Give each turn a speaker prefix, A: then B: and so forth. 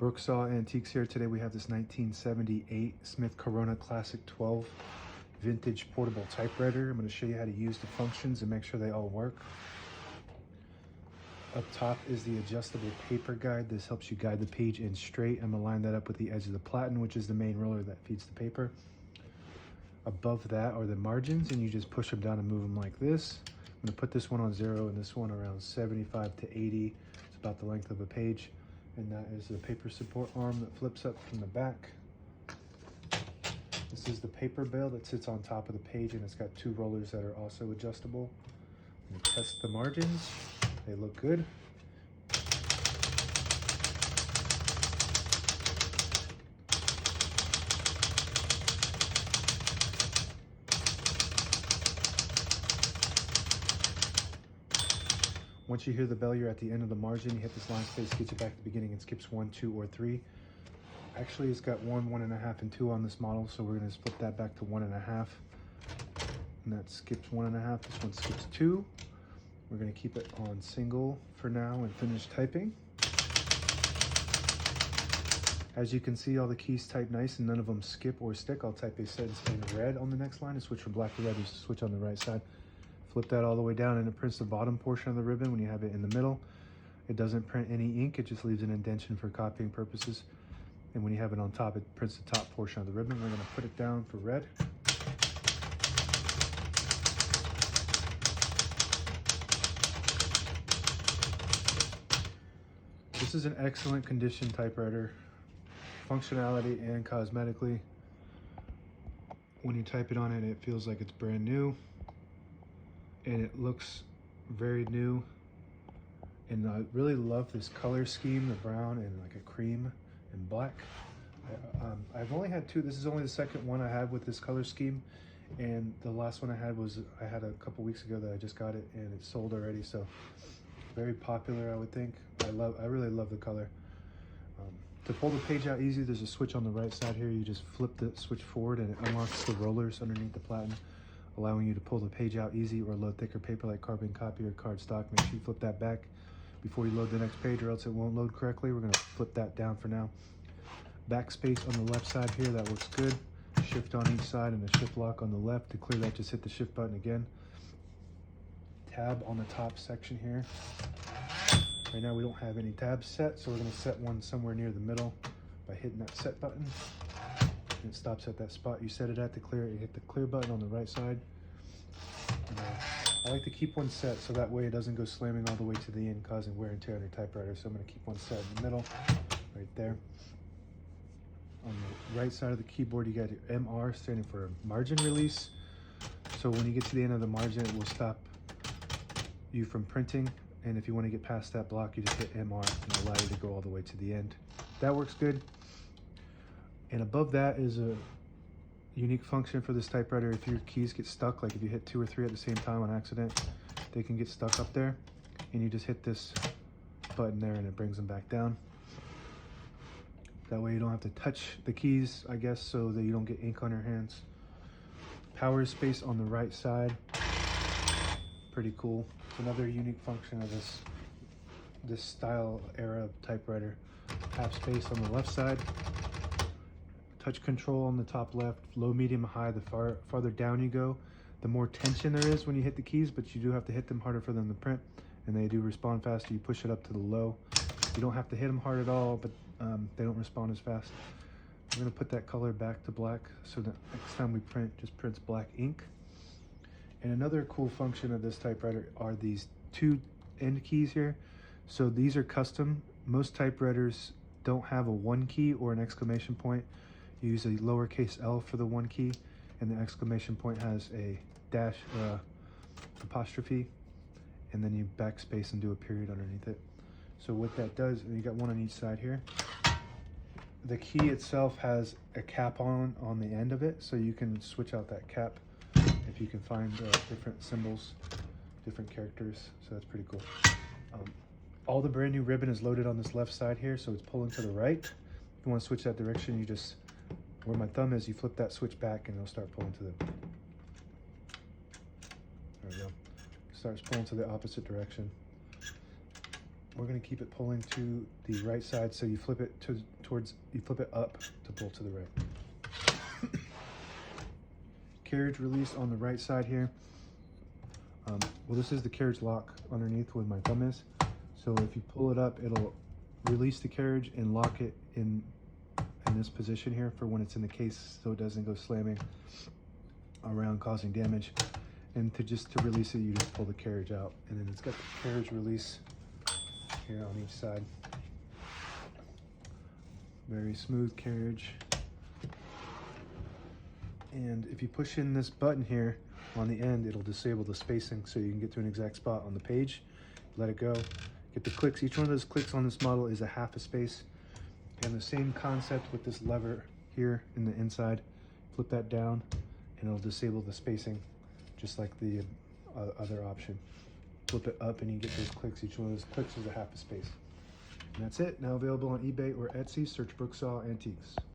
A: Brooksaw Antiques here. Today we have this 1978 Smith Corona Classic 12 vintage portable typewriter. I'm going to show you how to use the functions and make sure they all work. Up top is the adjustable paper guide. This helps you guide the page in straight. I'm going to line that up with the edge of the platen, which is the main roller that feeds the paper. Above that are the margins, and you just push them down and move them like this. I'm going to put this one on 0 and this one around 75 to 80. It's about the length of a page. And that is the paper support arm that flips up from the back. This is the paper bail that sits on top of the page, and it's got 2 rollers that are also adjustable. I'm going to test the margins. They look good. Once you hear the bell, you're at the end of the margin. You hit this line space, gets you back to the beginning, and skips 1, 2, or 3. Actually, it's got 1, 1.5, and 2 on this model, so we're going to split that back to 1.5. And that skips 1.5. This one skips 2. We're going to keep it on single for now and finish typing. As you can see, all the keys type nice and none of them skip or stick. I'll type a sentence in red on the next line and switch from black to red. Just switch on the right side. Flip that all the way down and it prints the bottom portion of the ribbon when you have it in the middle. It doesn't print any ink, it just leaves an indentation for copying purposes. And when you have it on top, it prints the top portion of the ribbon. We're going to put it down for red. This is an excellent condition typewriter, functionality and cosmetically. When you type it on it, it feels like it's brand new. And it looks very new, and I really love this color scheme, the brown and like a cream and black. I've only had 2. This is only the second one I have with this color scheme, and the last one I had a couple weeks ago that I just got it, and it's sold already. So very popular, I would think. I really love the color. To pull the page out easy, there's a switch on the right side here. You just flip the switch forward and it unlocks the rollers underneath the platen, allowing you to pull the page out easy or load thicker paper like carbon copy or cardstock. Make sure you flip that back before you load the next page or else it won't load correctly. We're going to flip that down for now. Backspace on the left side here, that works good. Shift on each side and a shift lock on the left. To clear that, just hit the shift button again. Tab on the top section here. Right now we don't have any tabs set, so we're going to set one somewhere near the middle by hitting that set button. It stops at that spot you set it at. To clear it, you hit the clear button on the right side. I like to keep one set so that way it doesn't go slamming all the way to the end, causing wear and tear on your typewriter. So I'm going to keep one set in the middle, right there. On the right side of the keyboard, you got your MR standing for margin release. So when you get to the end of the margin, it will stop you from printing. And if you want to get past that block, you just hit MR and allow you to go all the way to the end. That works good. And above that is a unique function for this typewriter. If your keys get stuck, like if you hit 2 or 3 at the same time on accident, they can get stuck up there. And you just hit this button there and it brings them back down. That way you don't have to touch the keys, I guess, so that you don't get ink on your hands. Power space on the right side. Pretty cool. It's another unique function of this style era of typewriter. Tap space on the left side. Touch control on the top left, low, medium, high. The farther down you go, the more tension there is when you hit the keys, but you do have to hit them harder for them to print, and they do respond faster. You push it up to the low. You don't have to hit them hard at all, but they don't respond as fast. I'm going to put that color back to black so that next time we print, just prints black ink. And another cool function of this typewriter are these 2 end keys here. So these are custom. Most typewriters don't have a 1 key or an exclamation point. You use a lowercase l for the 1 key, and the exclamation point has a dash apostrophe, and then you backspace and do a period underneath it. So what that does, and you got one on each side here. The key itself has a cap on the end of it, so you can switch out that cap if you can find different symbols, different characters. So that's pretty cool. All the brand new ribbon is loaded on this left side here, so it's pulling to the right. If you want to switch that direction, you just, where my thumb is, you flip that switch back and it'll start pulling to the, there we go. Starts pulling to the opposite direction. we're going to keep it pulling to the right side, so you flip it you flip it up to pull to the right. Carriage release on the right side here. Well, this is the carriage lock underneath where my thumb is. So if you pull it up, it'll release the carriage and lock it in this position here for when it's in the case, so it doesn't go slamming around causing damage. And to release it, you just pull the carriage out, and then it's got the carriage release here on each side. Very smooth carriage. And if you push in this button here on the end, it'll disable the spacing so you can get to an exact spot on the page. Let it go. Get the clicks. Each one of those clicks on this model is a half a space. And the same concept with this lever here in the inside. Flip that down and it'll disable the spacing just like the other option. Flip it up and you get those clicks. Each one of those clicks is a half a space. And that's it. Now available on eBay or Etsy. Search Brooksaw Antiques.